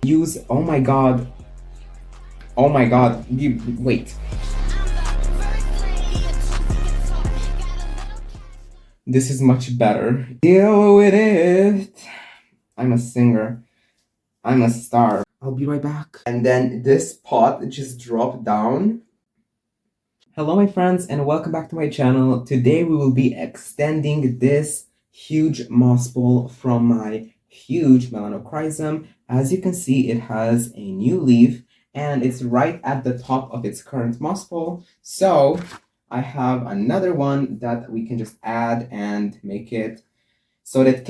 Use, oh my god, you, wait. This is much better. Deal with it. I'm a singer. I'm a star. I'll be right back. And then this pot just dropped down. Hello my friends and welcome back to my channel. Today we will be extending this huge moss ball from my huge melanochrysum. As you can see, it has a new leaf and it's right at the top of its current moss ball. So I have another one that we can just add and make it so that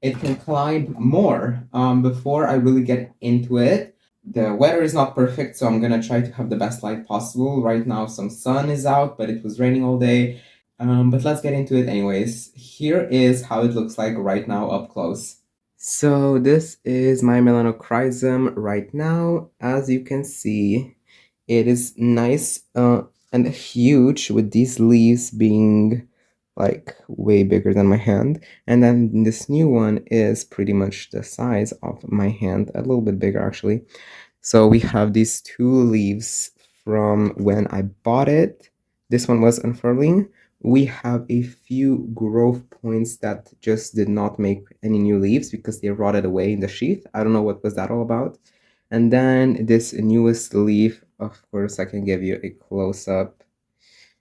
it can climb more. Before I really get into it, the weather is not perfect, so I'm gonna try to have the best light possible. Right now some sun is out, but it was raining all day. But let's get into it anyways. Here is how it looks like right now up close. So this is my melanochrysum right now. As you can see, it is nice and huge, with these leaves being like way bigger than my hand. And then this new one is pretty much the size of my hand, a little bit bigger actually. So we have these two leaves from when I bought it. This one was unfurling. We have a few growth points that just did not make any new leaves because they rotted away in the sheath. I don't know what was that all about. And then this newest leaf, of course, I can give you a close-up.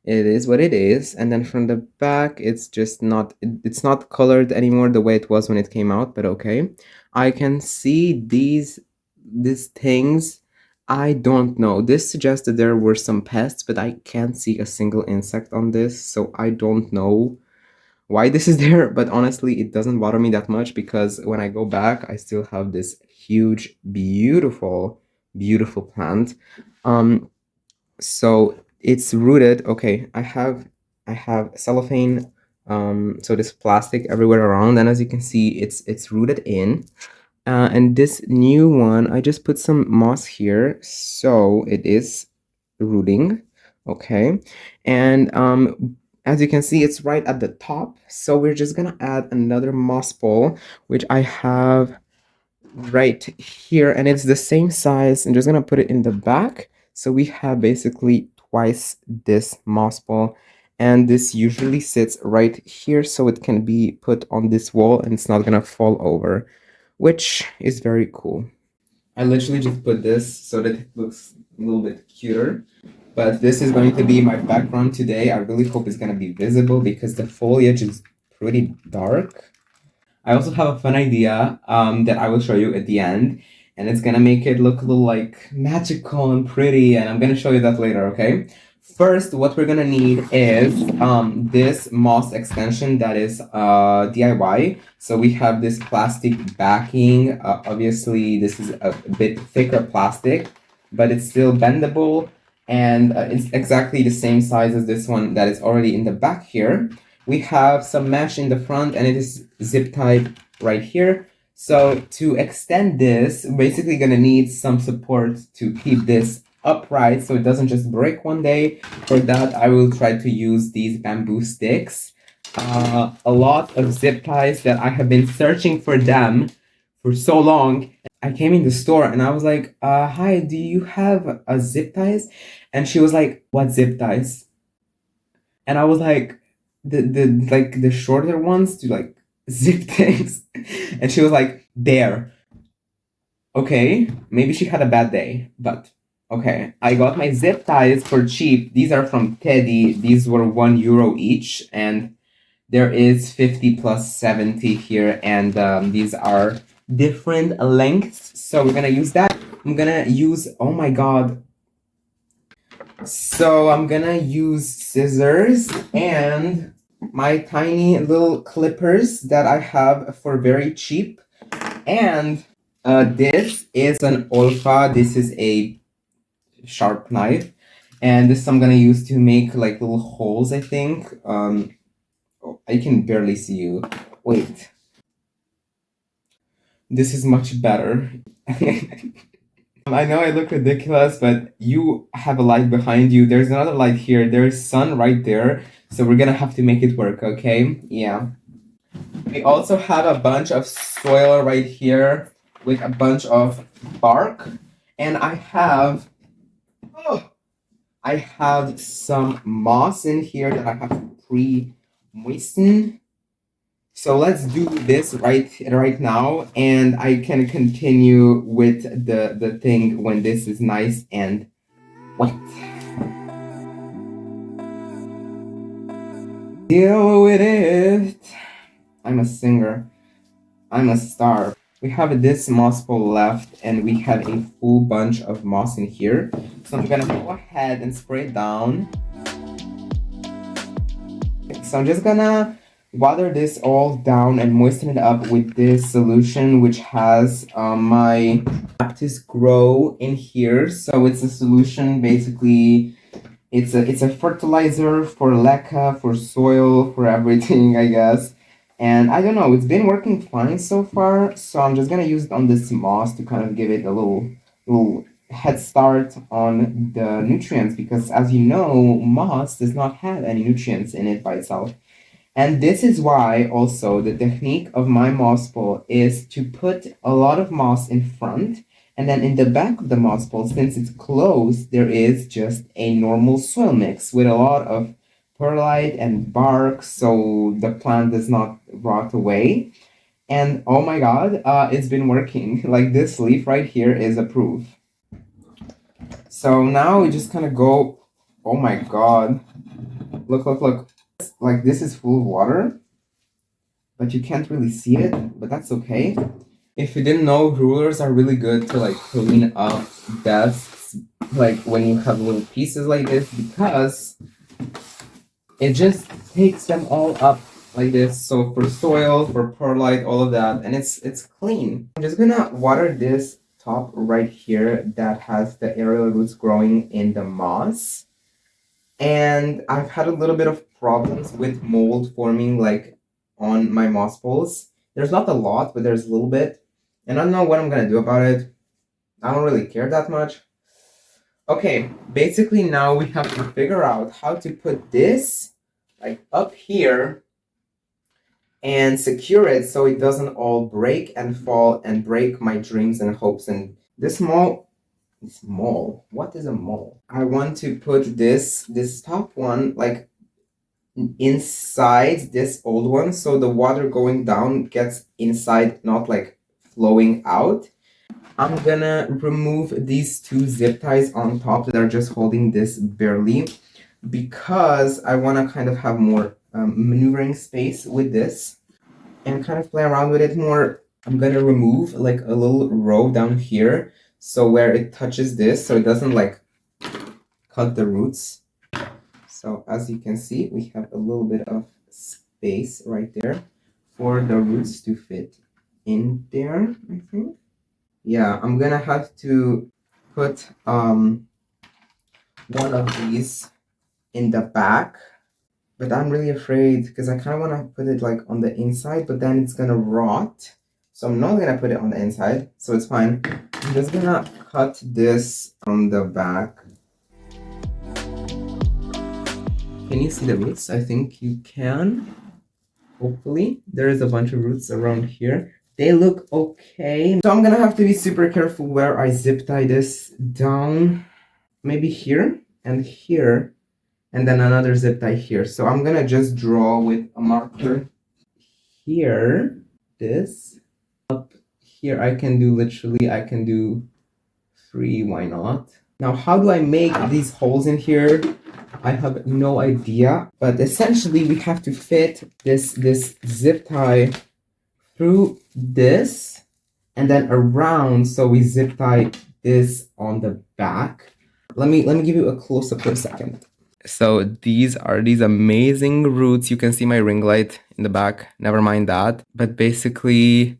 It is what it is. And then from the back, it's just not, it's not colored anymore the way it was when it came out, but okay. I can see these things. I don't know. This suggests that there were some pests, but I can't see a single insect on this, so I don't know why this is there. But honestly, it doesn't bother me that much because when I go back, I still have this huge, beautiful plant. So it's rooted. Okay, I have cellophane, so this plastic everywhere around, and as you can see, it's rooted in. And this new one, I just put some moss here, so it is rooting. Okay, and as you can see, it's right at the top, so we're just gonna add another moss ball, which I have right here, and it's the same size. I'm just gonna put it in the back, so we have basically twice this moss ball, and this usually sits right here, so it can be put on this wall and it's not gonna fall over, which is very cool. I literally just put this so that it looks a little bit cuter, but this is going to be my background today. I really hope it's gonna be visible because the foliage is pretty dark. I also have a fun idea that I will show you at the end, and it's gonna make it look a little like magical and pretty, and I'm gonna show you that later, okay? First, what we're gonna need is this moss extension that is DIY. So we have this plastic backing. Obviously, this is a bit thicker plastic, but it's still bendable, and it's exactly the same size as this one that is already in the back here. We have some mesh in the front, and it is zip tied right here. So to extend this, we're basically gonna need some support to keep this upright so it doesn't just break one day. For that, I will try to use these bamboo sticks. A lot of zip ties that I have been searching for them for so long. I came in the store and I was like, hi, do you have a zip ties? And she was like, what zip ties? And I was like, the shorter ones to like zip things. And she was like, there. Okay, maybe she had a bad day, but okay. I got my zip ties for cheap. These are from Teddy. These were €1 each, and there is 50 plus 70 here, and these are different lengths. So we're gonna use that. I'm gonna use, oh my god. So I'm gonna use scissors and my tiny little clippers that I have for very cheap. And this is an olfa. This is a sharp knife. And this I'm gonna use to make like little holes, I think. Oh, I can barely see you. Wait. This is much better. I know I look ridiculous, but you have a light behind you. There's another light here. There's sun right there. So we're gonna have to make it work, okay? Yeah. We also have a bunch of soil right here. with a bunch of bark, and oh, I have some moss in here that I have to pre-moisten. So let's do this right now, and I can continue with the thing when this is nice and wet. Deal with it. I'm a singer. I'm a star. We have this moss pole left, and we have a full bunch of moss in here. So I'm gonna go ahead and spray it down. So I'm just gonna water this all down and moisten it up with this solution, which has my cactus grow in here. So it's a solution, basically. It's a fertilizer for leca, for soil, for everything, I guess. And I don't know, it's been working fine so far. So I'm just gonna use it on this moss to kind of give it a little head start on the nutrients, because as you know, moss does not have any nutrients in it by itself. And this is why also the technique of my moss pole is to put a lot of moss in front, and then in the back of the moss pole, since it's closed, there is just a normal soil mix with a lot of perlite and bark, so the plant does not rot away. And oh my god, it's been working. Like this leaf right here is a proof. So now we just kind of go, oh my god, look. Like this is full of water, but you can't really see it, but that's okay. If you didn't know, rulers are really good to like clean up desks, like when you have little pieces like this, because it just takes them all up like this. So for soil, for perlite, all of that, and it's clean. I'm just gonna water this top right here that has the aerial roots growing in the moss. And I've had a little bit of problems with mold forming like on my moss poles. There's not a lot, but there's a little bit. And I don't know what I'm gonna do about it. I don't really care that much. Okay, basically now we have to figure out how to put this like up here and secure it so it doesn't all break and fall and break my dreams and hopes. And this mole, what is a mole? I want to put this top one like inside this old one, so the water going down gets inside, not like flowing out. I'm gonna remove these two zip ties on top that are just holding this barely, because I want to kind of have more maneuvering space with this and kind of play around with it more. I'm gonna remove like a little row down here, so where it touches this, so it doesn't like cut the roots. So as you can see, we have a little bit of space right there for the roots to fit in there, I think. Yeah, I'm gonna have to put one of these in the back, but I'm really afraid because I kind of want to put it like on the inside, but then it's gonna rot. So I'm not gonna put it on the inside, so it's fine. I'm just gonna cut this on the back. Can you see the roots? I think you can. Hopefully. There is a bunch of roots around here. They look okay. So I'm gonna have to be super careful where I zip tie this down. Maybe here and here. And then another zip tie here. So I'm gonna just draw with a marker here. This. Up here I can do literally, I can do 3, why not? Now how do I make these holes in here? I have no idea, but essentially we have to fit this zip tie through this and then around, so we zip tie this on the back. Let me give you a close up for a second. So these are these amazing roots. You can see my ring light in the back. Never mind that. But basically,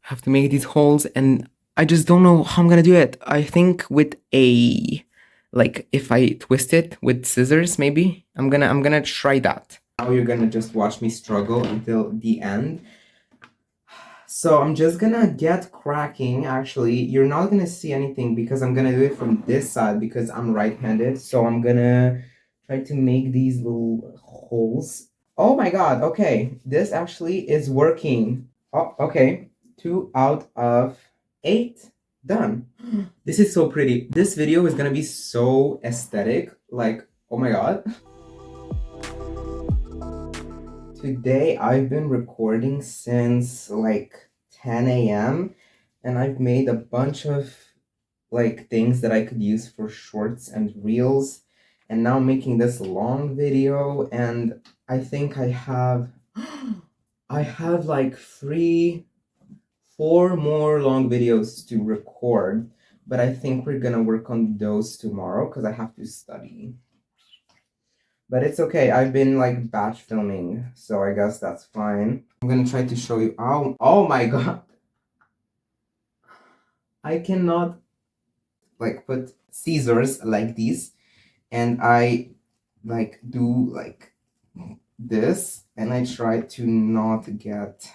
I have to make these holes, and I just don't know how I'm gonna do it. I think with a like if I twist it with scissors, maybe I'm gonna try that. Now you're gonna just watch me struggle until the end. So I'm just gonna get cracking. Actually, you're not gonna see anything because I'm gonna do it from this side because I'm right-handed. So I'm gonna try to make these little holes. Oh my god, okay. This actually is working. Oh, okay. 2 out of 8. Done. This is so pretty. This video is gonna be so aesthetic. Like, oh my god. Today I've been recording since like 10 a.m. and I've made a bunch of like things that I could use for shorts and reels, and now I'm making this long video, and I think I have like 4 more long videos to record, but I think we're gonna work on those tomorrow because I have to study. But it's okay, I've been like batch filming, so I guess that's fine. I'm gonna try to show you. Oh my god, I cannot like put scissors like these, and I like do like this, and I try to not get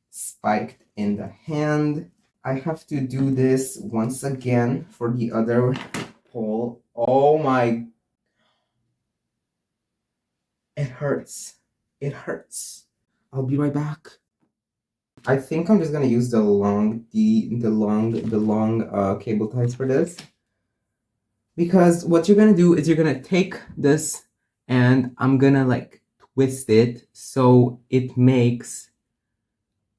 spiked in the hand. I have to do this once again for the other hole. Oh my, it hurts. It hurts. I'll be right back. I think I'm just gonna use the long cable ties for this. Because what you're gonna do is you're gonna take this and I'm gonna like twist it so it makes,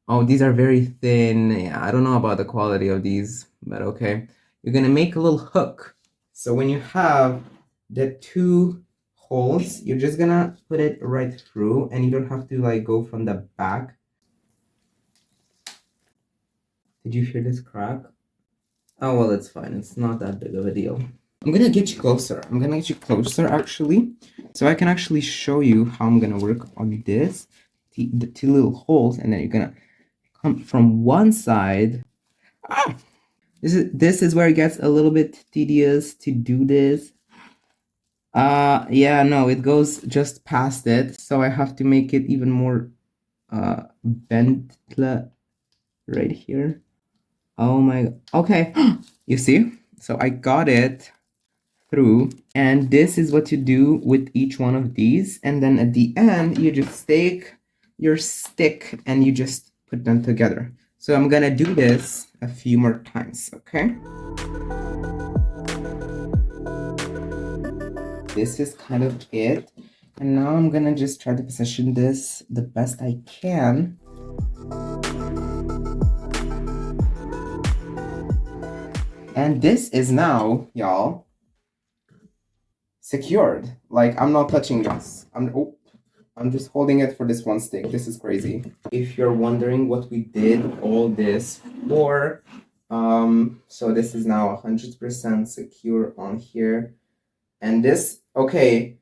oh, these are very thin. Yeah, I don't know about the quality of these, but okay. You're gonna make a little hook. So when you have the 2 holes, you're just gonna put it right through, and you don't have to like go from the back. Did you hear this crack? Oh, well, it's fine. It's not that big of a deal. I'm gonna get you closer. I'm gonna get you closer actually, so I can actually show you how I'm gonna work on this. The 2 little holes, and then you're gonna come from one side. Ah! This is where it gets a little bit tedious to do this. Yeah, no, it goes just past it, so I have to make it even more bent right here. Oh my, okay. You see? So I got it through, and this is what you do with each one of these, and then at the end you just take your stick and you just put them together. So I'm gonna do this a few more times, okay? This is kind of it, and now I'm gonna just try to position this the best I can. And this is now, y'all, secured. Like, I'm not touching this. I'm just holding it for this one stick. This is crazy. If you're wondering what we did all this for, so this is now 100% secure on here. And this, okay,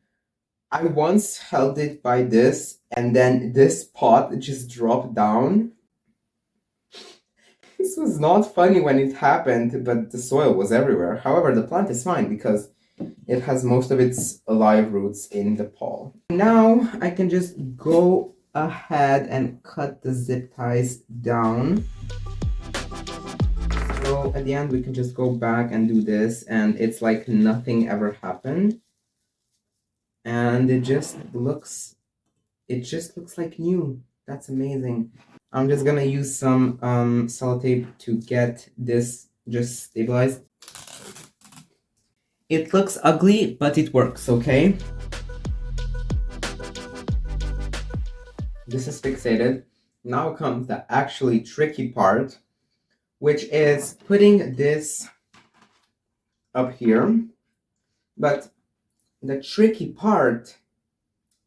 I once held it by this, and then this pot just dropped down. This was not funny when it happened, but the soil was everywhere. However, the plant is fine because it has most of its alive roots in the pole. Now I can just go ahead and cut the zip ties down. So at the end we can just go back and do this, and it's like nothing ever happened. And it just looks like new. That's amazing. I'm just gonna use some sellotape to get this just stabilized. It looks ugly, but it works, okay? This is fixated. Now comes the actually tricky part, which is putting this up here. But the tricky part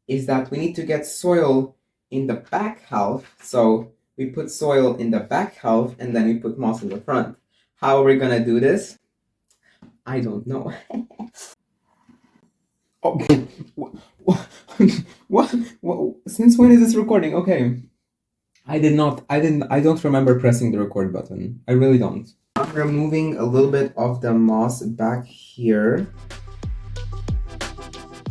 is that we need to get soil in the back half. So we put soil in the back half and then we put moss in the front. How are we gonna do this? I don't know. Oh, what? Since when is this recording? Okay. I don't remember pressing the record button. I really don't. I'm removing a little bit of the moss back here.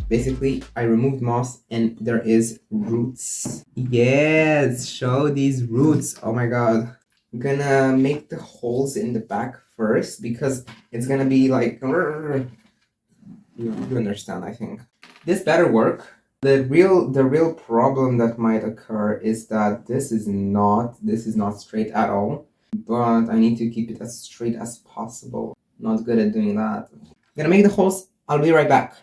Basically, I removed moss and there is roots. Yes, show these roots. Oh my god. I'm gonna make the holes in the back first because it's gonna be like, you understand, I think. This better work. The real problem that might occur is that this is not straight at all. but I need to keep it as straight as possible. Not good at doing that. I'm gonna make the holes. I'll be right back.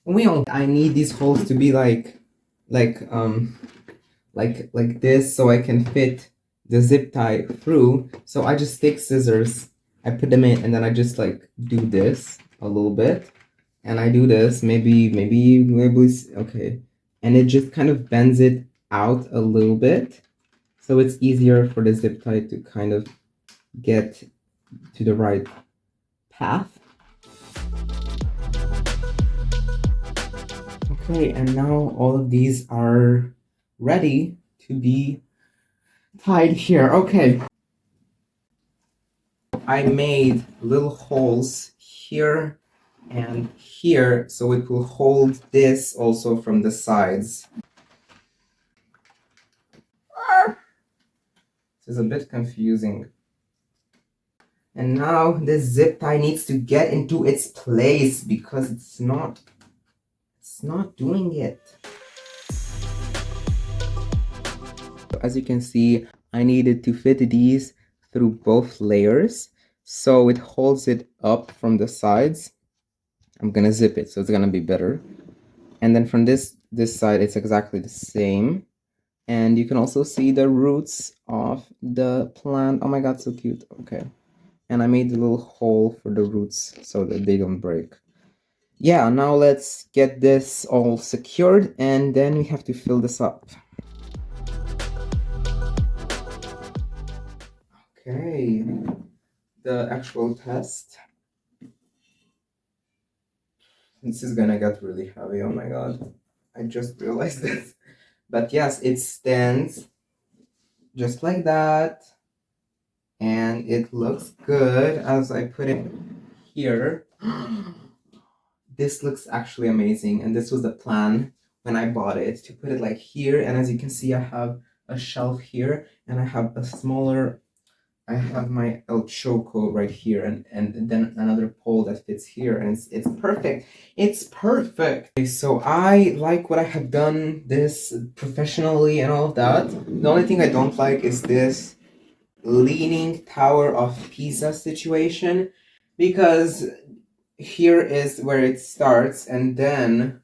I need these holes to be like like this so I can fit the zip tie through. So I just take scissors, I put them in, and then I just like do this a little bit, and I do this maybe okay, and it just kind of bends it out a little bit, so it's easier for the zip tie to kind of get to the right path. Okay, and now all of these are ready to be tied here. Okay, I made little holes here and here so it will hold this also from the sides. This is a bit confusing. And now this zip tie needs to get into its place because it's not doing it. As you can see, I needed to fit these through both layers so it holds it up from the sides. I'm gonna zip it so it's gonna be better. And then from this side it's exactly the same. And you can also see the roots of the plant. Oh my god, so cute. Okay. And I made a little hole for the roots so that they don't break. Yeah, now let's get this all secured and then we have to fill this up. Okay, the actual test. This is gonna get really heavy, oh my god. I just realized this. But yes, it stands just like that. And it looks good as I put it here. This looks actually amazing, and this was the plan when I bought it, to put it like here. And as you can see, I have a shelf here and I have a smaller, I have my El Choco right here, and then another pole that fits here, and it's perfect. It's perfect. Okay, so I like what I have done this professionally and all of that. The only thing I don't like is this leaning Tower of Pisa situation, because here is where it starts and then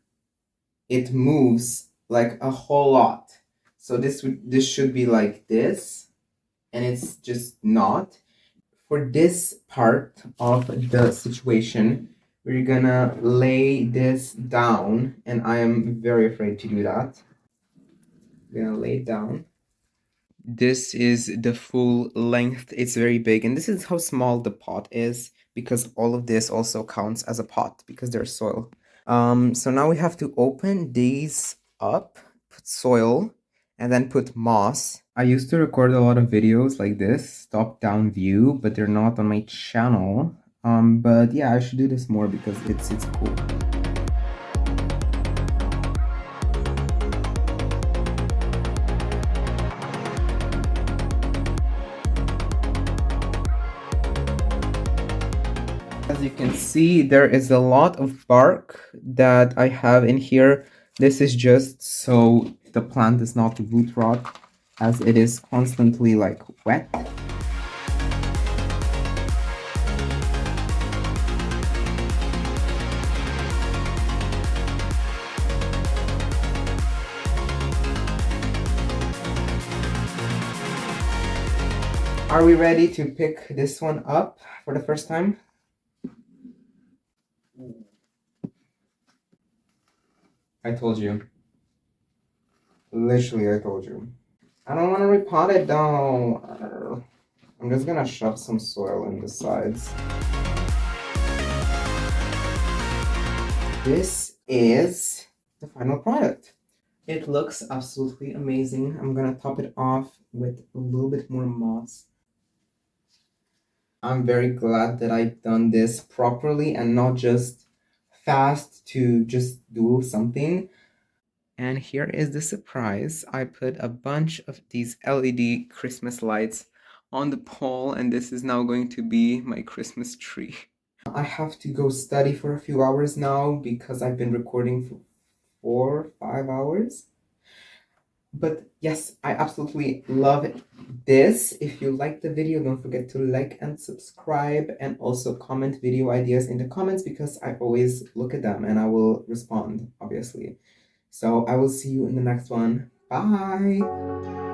it moves like a whole lot. So this should be like this, and it's just not. For this part of the situation, we're gonna lay this down, and I am very afraid to do that. I'm gonna lay it down. This is the full length. It's very big, and this is how small the pot is, because all of this also counts as a pot because there's soil. So now we have to open these up, put soil, and then put moss. I used to record a lot of videos like this, top-down view, but they're not on my channel. But yeah, I should do this more because it's cool. As you can see, there is a lot of bark that I have in here. This is just so the plant does not root rot, as it is constantly like wet. Are we ready to pick this one up for the first time? I told you. Literally, I told you. I don't want to repot it though. I'm just gonna shove some soil in the sides. This is the final product. It looks absolutely amazing. I'm gonna top it off with a little bit more moss. I'm very glad that I've done this properly and not just fast to just do something. And here is the surprise. I put a bunch of these LED Christmas lights on the pole, and this is now going to be my Christmas tree. I have to go study for a few hours now because I've been recording for 4 or 5 hours. But yes, I absolutely love this. If you like the video, don't forget to like and subscribe, and also comment video ideas in the comments, because I always look at them and I will respond, obviously. So I will see you in the next one. Bye.